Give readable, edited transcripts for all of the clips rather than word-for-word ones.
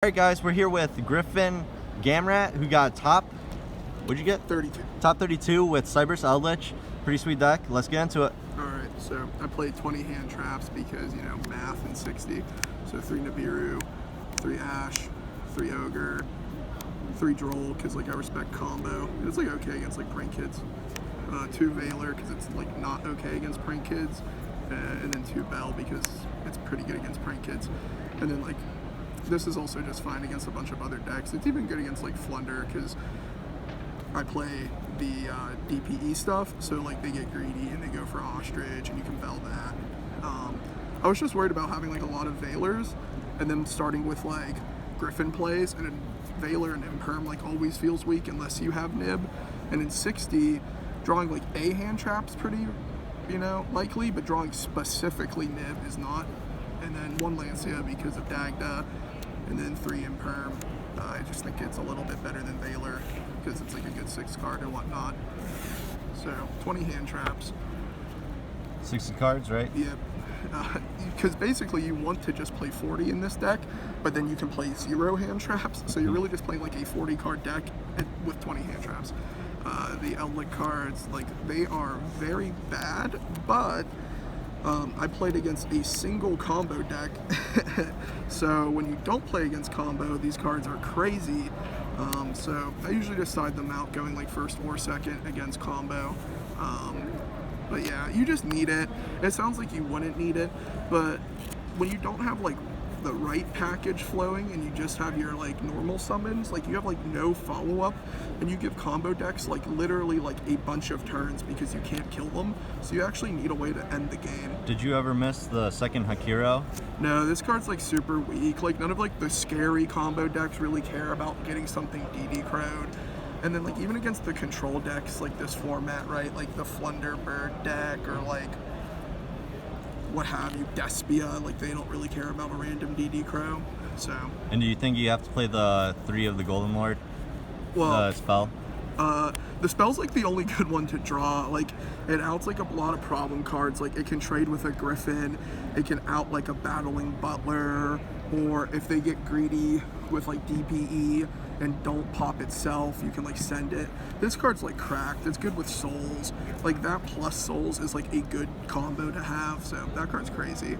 Alright guys, we're here with Griffen, Gamrat, who got what'd you get? 32. Top 32 with CYBERSE Eldlich. Pretty sweet deck. Let's get into it. Alright, so I played 20 hand traps because, you know, math and 60. So 3 Nibiru, 3 Ash, 3 Ogre, 3 Droll, because, like, I respect combo. It's, like, okay against, like, prank kids. 2 Veiler, because it's, like, not okay against prank kids. And then 2 Bell, because it's pretty good against prank kids. And then, like, this is also just fine against a bunch of other decks. It's even good against like Flunder because I play the DPE stuff, so like they get greedy and they go for Ostrich and you can bell that. I was just worried about having like a lot of Veilers and then starting with like Griffen plays, and then Veiler and Imperm like always feels weak unless you have Nib. And in 60, drawing like a hand trap's pretty, you know, likely, but drawing specifically Nib is not. And then 1 Lancia because of Dagda, and then 3 Imperm. I just think it's a little bit better than Veiler because it's like a good 6 card and whatnot. So 20 hand traps. 60 cards, right? Yep. Because basically you want to just play 40 in this deck, but then you can play 0 hand traps. So you're really just playing like a 40 card deck with 20 hand traps. The Eldlich cards, like they are very bad, but I played against a single combo deck, so when you don't play against combo, these cards are crazy. So I usually just side them out going like first or second against combo. But yeah, you just need it. It sounds like you wouldn't need it, but when you don't have like the right package flowing and you just have your like normal summons, like you have like no follow-up, and you give combo decks like literally like a bunch of turns because you can't kill them, so you actually need a way to end the game. Did you ever miss the second Hakiro? No, this card's like super weak. Like none of like the scary combo decks really care about getting something DD crowed. And then like even against the control decks like this format, right, like the Flunderbird deck or like what have you, Despia, like they don't really care about a random DD crow. So. And do you think you have to play the 3 of the Golden Lord? Well, spell? The spell's like the only good one to draw. Like it outs like a lot of problem cards. Like it can trade with a Griffin, it can out like a battling Butler, or if they get greedy with like DPE and don't pop itself, you can like send it. This card's like cracked. It's good with souls. Like that plus souls is like a good combo to have. So that card's crazy.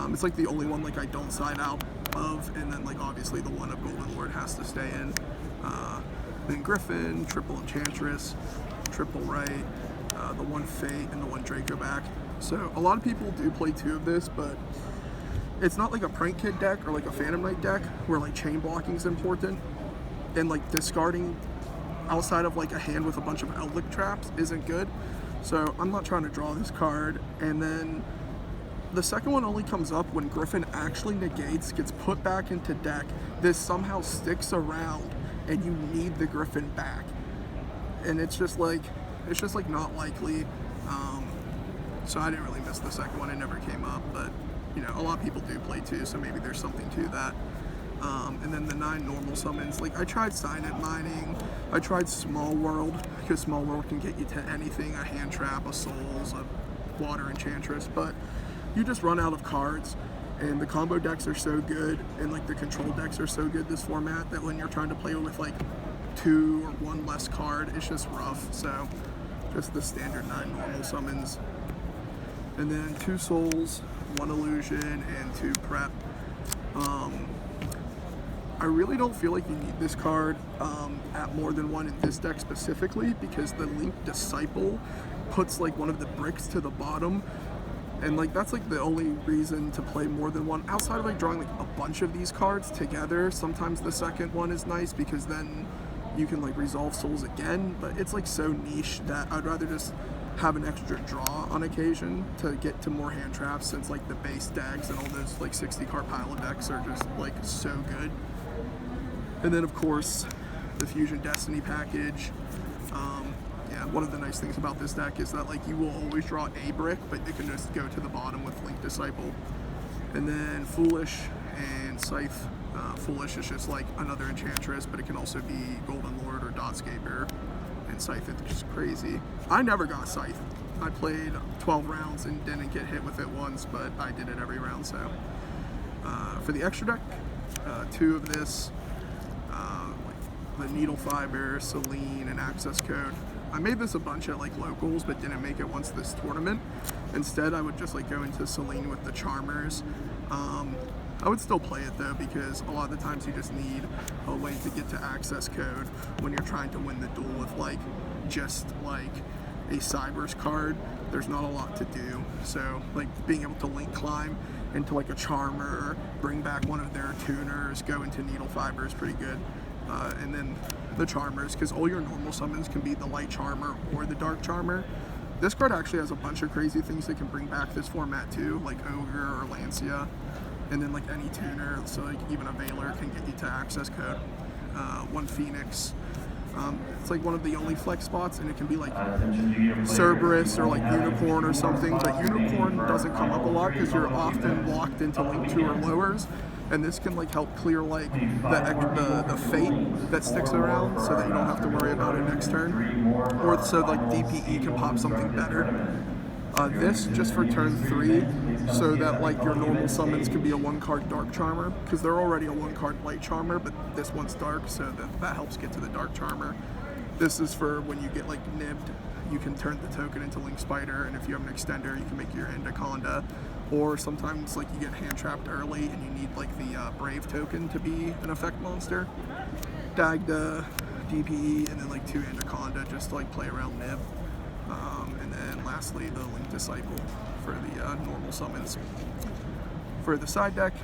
It's like the only one like I don't side out of, and then like obviously the one of Golden Lord has to stay in. Then Griffin, triple Enchantress, triple Right, the 1 Fate, and the 1 Draco back. So a lot of people do play 2 of this, but it's not like a Prank Kid deck or like a Phantom Knight deck where like chain blocking is important, and like discarding outside of like a hand with a bunch of Eldlich traps isn't good. So I'm not trying to draw this card. And then the second one only comes up when Griffin actually negates, gets put back into deck. This somehow sticks around and you need the Griffin back, and it's just like not likely. So I didn't really miss the second one. It never came up, but you know, a lot of people do play 2, so maybe there's something to that. And then the 9 normal summons, like I tried Signet Mining, I tried Small World, because Small World can get you to anything, a hand trap, a souls, a water enchantress, but you just run out of cards. And the combo decks are so good, and like the control decks are so good this format, that when you're trying to play with like 2 or 1 less card, it's just rough. So just the standard 9 normal summons. And then 2 souls, 1 illusion, and 2 prep. I really don't feel like you need this card at more than 1 in this deck specifically, because the Linked Disciple puts like one of the bricks to the bottom. And like that's like the only reason to play more than 1, outside of like drawing like a bunch of these cards together. Sometimes the second one is nice because then you can like resolve souls again, but it's like so niche that I'd rather just have an extra draw on occasion to get to more hand traps, since like the base decks and all those like 60 card pile of decks are just like so good. And then of course the Fusion Destiny package. Yeah, one of the nice things about this deck is that like you will always draw a brick, but it can just go to the bottom with Linked Disciple. And then Foolish and Scythe. Foolish is just like another Enchantress, but it can also be Golden Lord or Dotscaper. And Scythe is just crazy. I never got Scythe. I played 12 rounds and didn't get hit with it once, but I did it every round. So for the extra deck, 2 of this, like the needle fiber, Celine, and access code. I made this a bunch at like locals, but didn't make it once this tournament. Instead, I would just like go into Celine with the Charmers. I would still play it though, because a lot of the times you just need a way to get to access code when you're trying to win the duel with like just like a CYBERSE card. There's not a lot to do. So like being able to link climb into like a Charmer, bring back one of their tuners, go into needle fiber is pretty good. And then the Charmers, because all your normal summons can be the light Charmer or the dark Charmer. This card actually has a bunch of crazy things that can bring back this format too, like Ogre or Lancia, and then like any tuner, so like even a Veiler can get you to access code. 1 Phoenix. It's like one of the only flex spots, and it can be like CYBERSE or like Unicorn or something, but Unicorn doesn't come up a lot because you're often locked into Link 2 or lowers, and this can like help clear like the fate that sticks around so that you don't have to worry about it next turn, or so like DPE can pop something better. This just for turn 3, so that like your normal summons can be a 1-card Dark Charmer, because they're already a 1-card Light Charmer, but this one's Dark, so that helps get to the Dark Charmer. This is for when you get like nibbed, you can turn the token into Link Spider, and if you have an extender, you can make your Anaconda. Or sometimes like you get hand trapped early and you need like the Brave token to be an effect monster. Dagda, DPE, and then like 2 Anaconda just to like play around nib. And then lastly, the Link Disciple for the normal summons. For the side deck,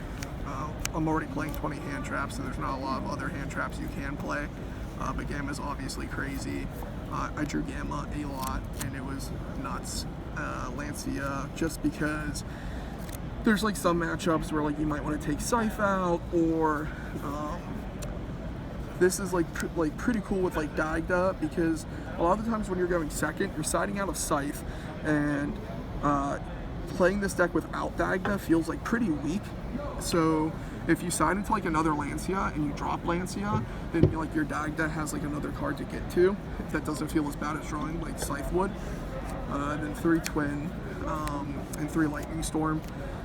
I'm already playing 20 hand traps, so there's not a lot of other hand traps you can play. But Gamma's obviously crazy. I drew Gamma a lot, and it was nuts. Lancia, just because there's like some matchups where like you might want to take Scythe out, or this is like pretty cool with like Dagda, because a lot of the times when you're going second, you're siding out of Scythe, and playing this deck without Dagda feels like pretty weak. So if you side into like another Lancia and you drop Lancia, then like your Dagda has like another card to get to that doesn't feel as bad as drawing like Scythe would. Then 3 Twin and 3 Lightning Storm,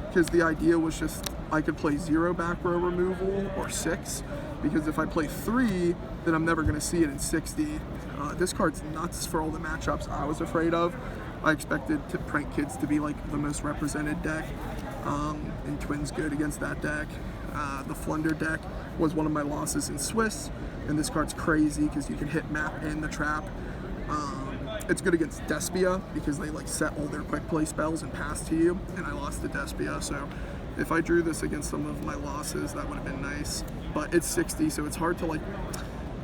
because the idea was just I could play 0 back row removal or 6, because if I play 3, then I'm never going to see it in 60. This card's nuts for all the matchups I was afraid of. I expected Prank Kids to be like the most represented deck, and Twin's good against that deck. The Flunder deck was one of my losses in Swiss, and this card's crazy because you can hit map and the trap. It's good against Despia because they like set all their quick play spells and pass to you, and I lost to Despia, so if I drew this against some of my losses, that would have been nice. But it's 60, so it's hard to like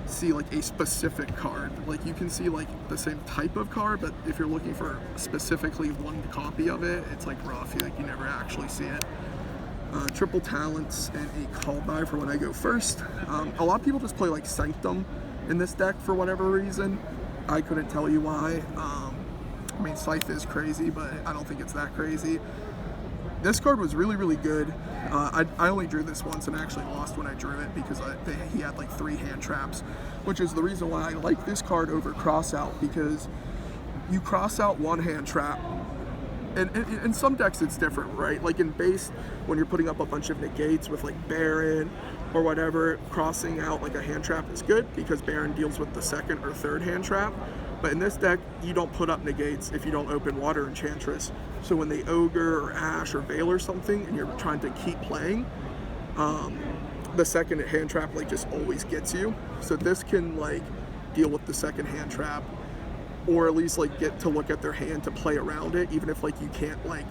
see like a specific card. Like you can see like the same type of card, but if you're looking for specifically one copy of it, it's like rough. Like you never actually see it. Triple talents and a call by for when I go first. A lot of people just play like Sanctum in this deck for whatever reason. I couldn't tell you why. I mean, Scythe is crazy, but I don't think it's that crazy. This card was really, really good. I only drew this once and actually lost when I drew it because he had like 3 hand traps, which is the reason why I like this card over Crossout, because you cross out 1 hand trap. And in some decks it's different, right? Like in base, when you're putting up a bunch of negates with like Baron or whatever, crossing out like a hand trap is good because Baron deals with the 2nd or 3rd hand trap. But in this deck, you don't put up negates if you don't open Water Enchantress. So when they Ogre or Ash or Veil or something, and you're trying to keep playing, the 2nd hand trap like just always gets you. So this can like deal with the 2nd hand trap, or at least like get to look at their hand to play around it, even if like you can't like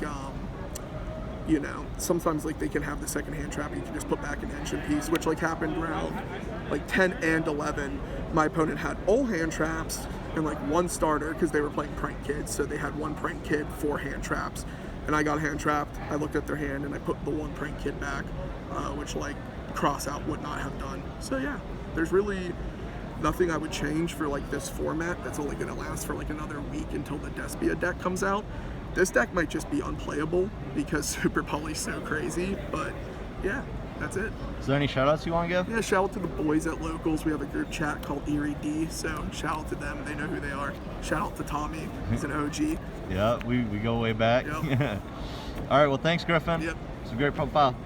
you know, sometimes like they can have the 2nd hand trap, you can just put back an engine piece, which like happened around like 10 and 11. My opponent had all hand traps and like 1 starter because they were playing Prank Kids, so they had 1 Prank Kid, 4 hand traps, and I got hand trapped. I looked at their hand and I put the 1 Prank Kid back, which like Crossout would not have done. So yeah, there's really nothing I would change for like this format that's only going to last for like another week until the Despia deck comes out. This deck might just be unplayable because Super Poly's so crazy, but yeah, that's it. Is there any shout outs you want to give? Yeah, shout out to the boys at Locals. We have a group chat called Erie D, so shout out to them. They know who they are. Shout out to Tommy. He's an OG. Yeah, we go way back. Yep. All right, well, thanks, Griffin. Yep. It's a great profile.